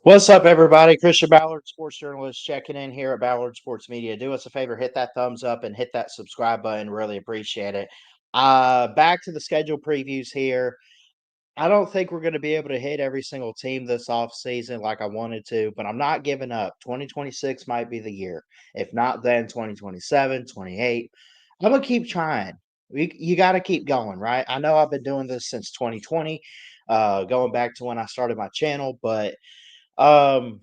What's up, everybody? Christian Ballard, sports journalist, checking in here at Ballard Sports Media. Do us a favor, hit that thumbs up and hit that subscribe button. Really appreciate it. Back to the schedule previews here. I don't think we're going to be able to hit every single team this offseason like I wanted to, but I'm not giving up. 2026 might be the year. If not, then 2027, 28. I'm going to keep trying. You got to keep going, right? I know I've been doing this since 2020, going back to when I started my channel, but um,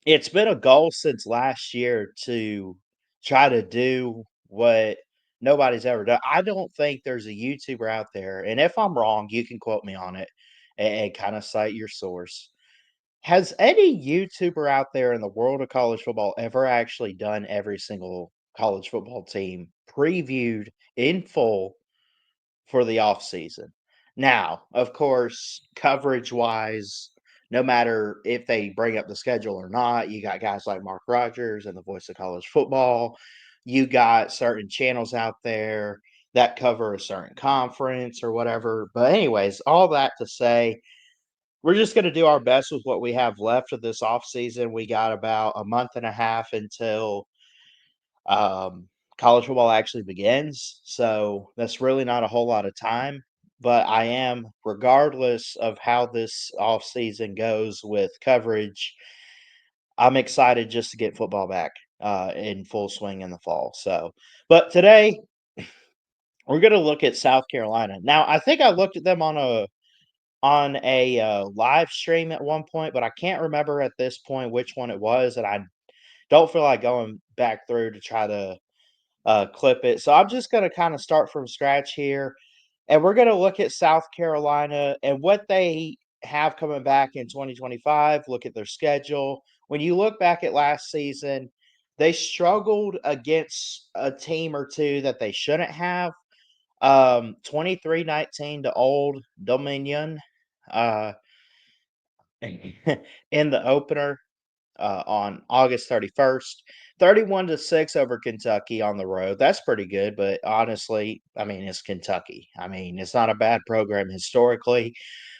it's been a goal since last year to try to do what nobody's ever done. I don't think there's a YouTuber out there, and if I'm wrong, you can quote me on it and kind of cite your source. Has any YouTuber out there in the world of college football ever actually done every single college football team previewed in full for the off season? Now, of course, coverage wise, no matter if they bring up the schedule or not, you got guys like Mark Rogers and the voice of college football. You got certain channels out there that cover a certain conference or whatever. But, anyways, all that to say, we're just going to do our best with what we have left of this offseason. We got about a month and a half until um, college football actually begins. So that's really not a whole lot of time. But I am, regardless of how this off season goes with coverage, I'm excited just to get football back in full swing in the fall. So, but today we're going to look at South Carolina. Now, I think I looked at them on a live stream at one point, but I can't remember at this point which one it was, and I don't feel like going back through to try to clip it. So I'm just going to kind of start from scratch here, and we're going to look at South Carolina and what they have coming back in 2025. Look at their schedule. When you look back at last season, they struggled against a team or two that they shouldn't have. 23-19 to Old Dominion uh, in the opener on August 31st. 31-6 over Kentucky on the road. That's pretty good, but honestly, I mean, it's Kentucky. I mean, it's not a bad program historically,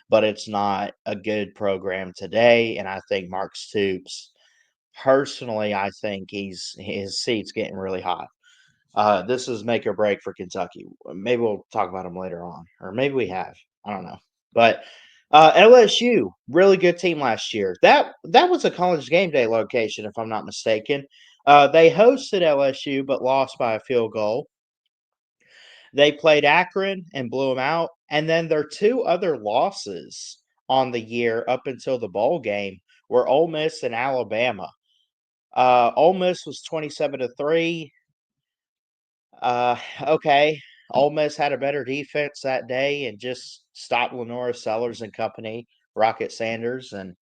but it's not a good program today. And I think Mark Stoops, personally, I think his seat's getting really hot. This is make or break for Kentucky. Maybe we'll talk about them later on, or maybe we have. I don't know. But LSU, really good team last year. That was a College Game Day location, if I'm not mistaken. They hosted LSU, but lost by a field goal. They played Akron and blew them out, and then their two other losses on the year up until the bowl game were Ole Miss and Alabama. Ole Miss was 27-3. Okay. Ole Miss had a better defense that day and just stopped Lenora Sellers and company, Rocket Sanders, and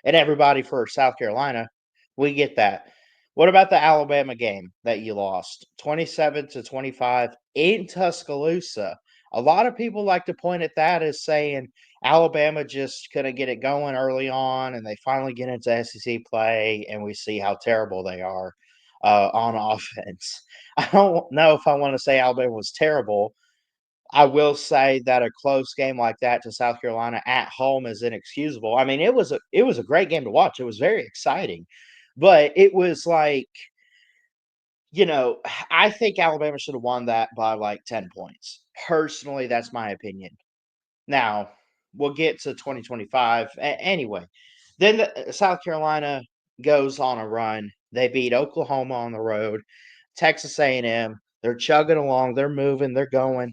everybody for South Carolina. We get that. What about the Alabama game that you lost? 27-25 in Tuscaloosa. A lot of people like to point at that as saying Alabama just couldn't get it going early on, and they finally get into SEC play, and we see how terrible they are on offense. I don't know if I want to say Alabama was terrible. I will say that a close game like that to South Carolina at home is inexcusable. I mean, it was a great game to watch. It was very exciting, but it was like, you know, I think Alabama should have won that by like 10 points. Personally, that's my opinion. Now, we'll get to 2025 anyway. Then South Carolina goes on a run. They beat Oklahoma on the road, Texas A&M. They're chugging along. They're moving. They're going.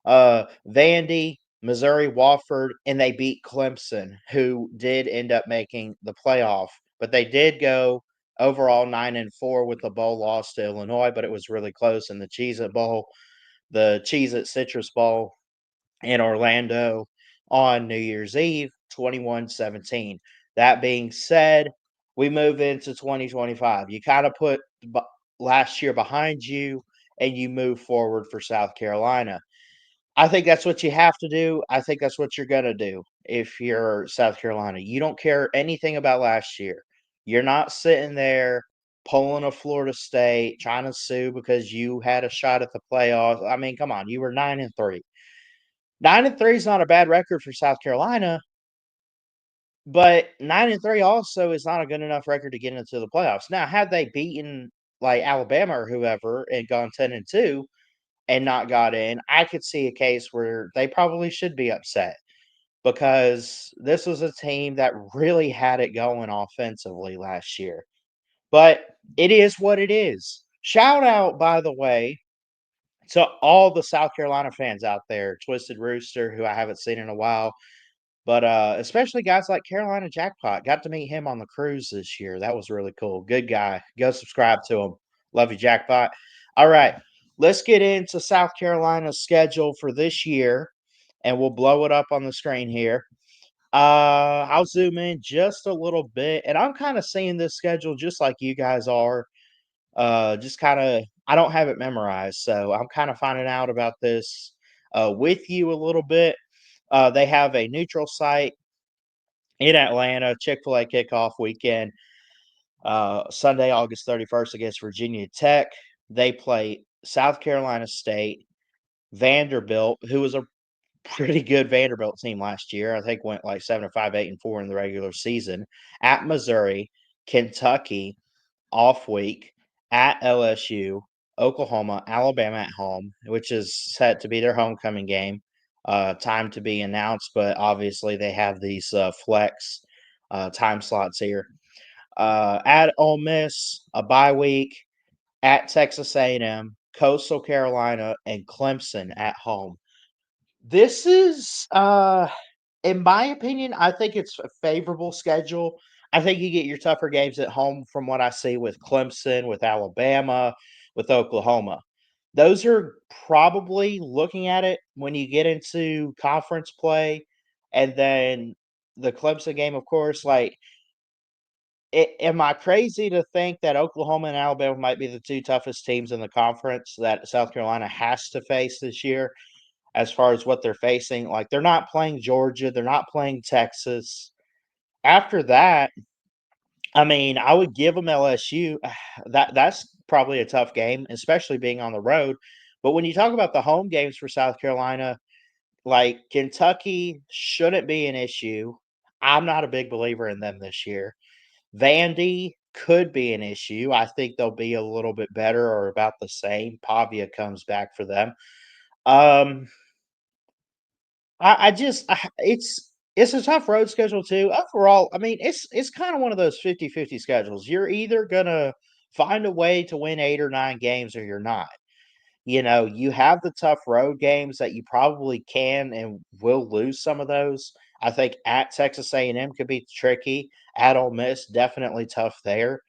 Vandy, Missouri, Wofford, and they beat Clemson, who did end up making the playoff. But they did go overall 9-4 with the bowl loss to Illinois, but it was really close in the Cheez-It Bowl, the Cheez-It Citrus Bowl in Orlando on New Year's Eve, 21-17. That being said, we move into 2025. You kind of put last year behind you and you move forward for South Carolina. I think that's what you have to do. I think that's what you're going to do if you're South Carolina. You don't care anything about last year. You're not sitting there pulling a Florida State, trying to sue because you had a shot at the playoffs. I mean, come on, you were 9-3. 9-3 is not a bad record for South Carolina, But 9-3 also is not a good enough record to get into the playoffs. Now, had they beaten like Alabama or whoever and gone 10-2 and not got in, I could see a case where they probably should be upset because this was a team that really had it going offensively last year. But it is what it is. Shout out, by the way, to all the South Carolina fans out there, Twisted Rooster, who I haven't seen in a while, but especially guys like Carolina Jackpot. Got to meet him on the cruise this year. That was really cool. Good guy. Go subscribe to him. Love you, Jackpot. All right, let's get into South Carolina's schedule for this year, and we'll blow it up on the screen here. I'll zoom in just a little bit, and I'm kind of seeing this schedule just like you guys are. Just kind of, I don't have it memorized, so I'm kind of finding out about this with you a little bit. They have a neutral site in Atlanta, Chick-fil-A kickoff weekend, Sunday, August 31st against Virginia Tech. They play South Carolina State, Vanderbilt, who was a pretty good Vanderbilt team last year. I think went like 7-5, 8-4 in the regular season. At Missouri, Kentucky, off week, at LSU, Oklahoma, Alabama at home, which is set to be their homecoming game. Time to be announced, but obviously they have these flex time slots here. At Ole Miss, a bye week, at Texas A&M, Coastal Carolina, and Clemson at home. This is, in my opinion, I think it's a favorable schedule. I think you get your tougher games at home from what I see with Clemson, with Alabama, with Oklahoma. Those are probably looking at it when you get into conference play, and then the Clemson game, of course. Like, am I crazy to think that Oklahoma and Alabama might be the two toughest teams in the conference that South Carolina has to face this year? As far as what they're facing. Like, they're not playing Georgia, they're not playing Texas. After that, I mean, I would give them LSU. That's probably a tough game, especially being on the road. But when you talk about the home games for South Carolina, like Kentucky shouldn't be an issue. I'm not a big believer in them this year. Vandy could be an issue. I think they'll be a little bit better or about the same. Pavia comes back for them. Um, I just it's a tough road schedule too. Overall, I mean, it's kind of one of those 50-50 schedules. You're either gonna find a way to win 8 or 9 games or you're not. You know, you have the tough road games that you probably can and will lose some of those. I think at Texas A&M could be tricky. At Ole Miss, definitely tough there.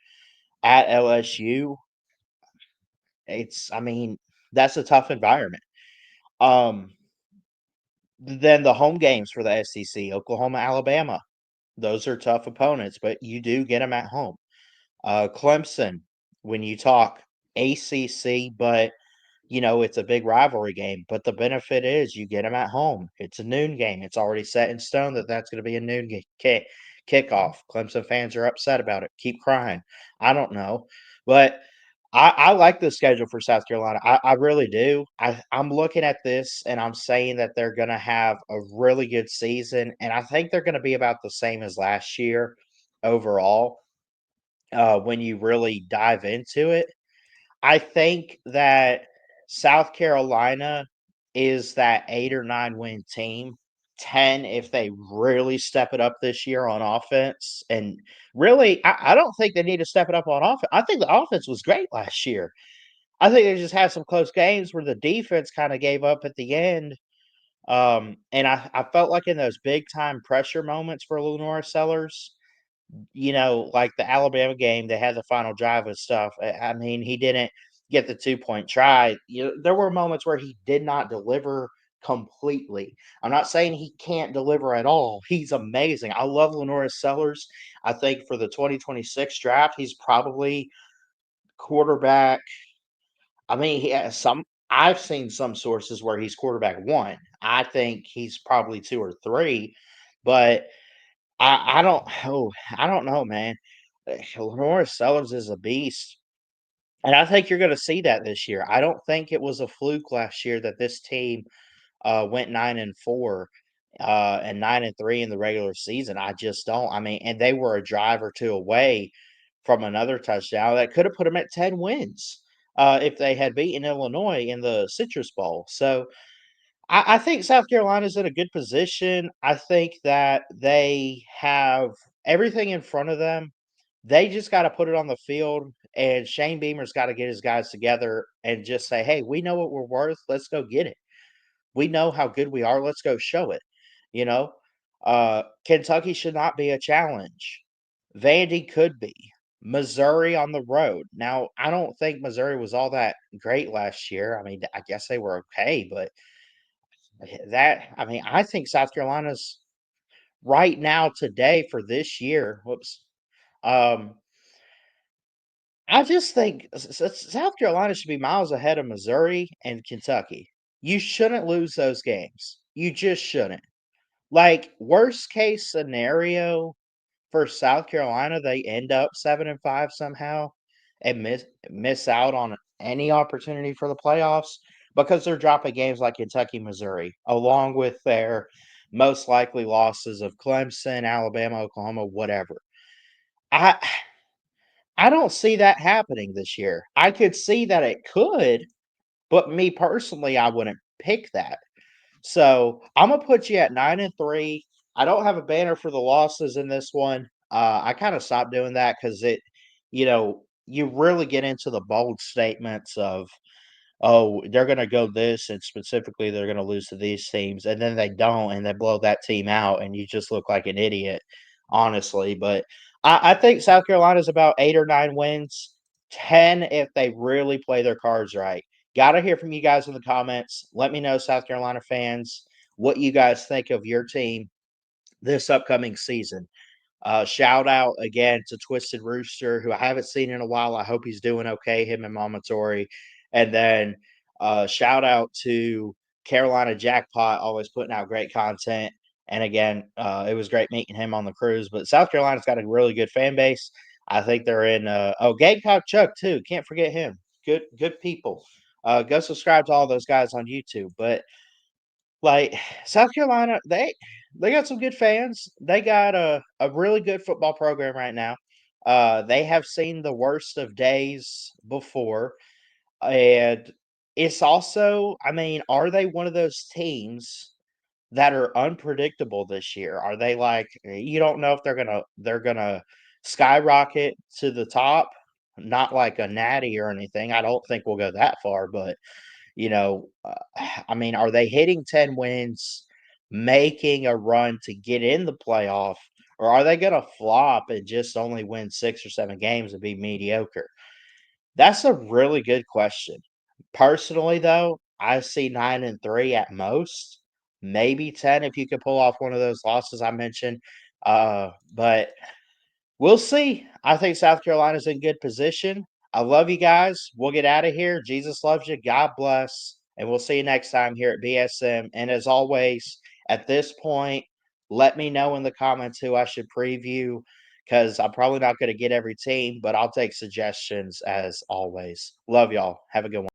At LSU, I mean, that's a tough environment. Um, then the home games for the SEC, Oklahoma, Alabama. Those are tough opponents, but you do get them at home. Clemson, when you talk ACC, but it's a big rivalry game. But the benefit is you get them at home. It's a noon game. It's already set in stone that that's going to be a noon kickoff. Clemson fans are upset about it. Keep crying. I don't know, but I like the schedule for South Carolina. I really do. I'm looking at this and I'm saying that they're going to have a really good season, and I think they're going to be about the same as last year overall. When you really dive into it, I think that South Carolina is that 8 or 9 win team. 10 if they really step it up this year on offense. And really, I don't think they need to step it up on offense. I think the offense was great last year. I think they just had some close games where the defense kind of gave up at the end. And I felt like in those big time pressure moments for Lenora Sellers, like the Alabama game, they had the final drive and stuff. I mean, he didn't get the 2-point try. There were moments where he did not deliver completely. I'm not saying he can't deliver at all. He's amazing. I love Lenora Sellers. I think for the 2026 draft, he's probably quarterback. I mean, he has some. I've seen some sources where he's quarterback one. I think he's probably two or three, but I don't. Oh, I don't know, man. Lenora Sellers is a beast. And I think you're going to see that this year. I don't think it was a fluke last year that this team went 9-4. and 9-3 in the regular season. I just don't. I mean, and they were a drive or two away from another touchdown that could have put them at 10 wins if they had beaten Illinois in the Citrus Bowl. So I think South Carolina's in a good position. I think that they have everything in front of them. They just got to put it on the field, and Shane Beamer's got to get his guys together and just say, "Hey, we know what we're worth. Let's go get it. We know how good we are. Let's go show it." You know, Kentucky should not be a challenge. Vandy could be. Missouri on the road. Now, I don't think Missouri was all that great last year. I mean, I guess they were okay, but I mean, I think South Carolina's right now today for this year. Whoops. Um, I just think South Carolina should be miles ahead of Missouri and Kentucky. You shouldn't lose those games. You just shouldn't. Like, worst case scenario for South Carolina, they end up 7-5 somehow and miss out on any opportunity for the playoffs because they're dropping games like Kentucky, Missouri, along with their most likely losses of Clemson, Alabama, Oklahoma, whatever. I I don't see that happening this year. I could see that it could, but me personally, I wouldn't pick that. So I'm gonna put you at 9-3. I don't have a banner for the losses in this one. I kind of stopped doing that because you really get into the bold statements of, oh, they're gonna go this, and specifically they're gonna lose to these teams, and then they don't, and they blow that team out, and you just look like an idiot, honestly. But I think South Carolina's about 8 or 9 wins, 10 if they really play their cards right. Gotta hear from you guys in the comments. Let me know, South Carolina fans, what you guys think of your team this upcoming season. Shout out again to Twisted Rooster, who I haven't seen in a while. I hope he's doing okay, him and Mama Tori. And then shout out to Carolina Jackpot, always putting out great content. And again, it was great meeting him on the cruise. But South Carolina's got a really good fan base. I think they're in. Gamecock Chuck too. Can't forget him. Good people. Go subscribe to all those guys on YouTube. But like South Carolina, they got some good fans. They got a really good football program right now. They have seen the worst of days before, and it's also, I mean, are they one of those teams that are unpredictable this year? Are they like you don't know if they're gonna skyrocket to the top? Not like a natty or anything. I don't think we'll go that far, but I mean, are they hitting 10 wins, making a run to get in the playoff, or are they going to flop and just only win 6 or 7 games and be mediocre? That's a really good question. Personally, though, I see 9-3 at most, maybe 10 if you could pull off one of those losses I mentioned. But we'll see. I think South Carolina's in good position. I love you guys. We'll get out of here. Jesus loves you. God bless. And we'll see you next time here at BSM. And as always, at this point, let me know in the comments who I should preview because I'm probably not going to get every team, but I'll take suggestions as always. Love y'all. Have a good one.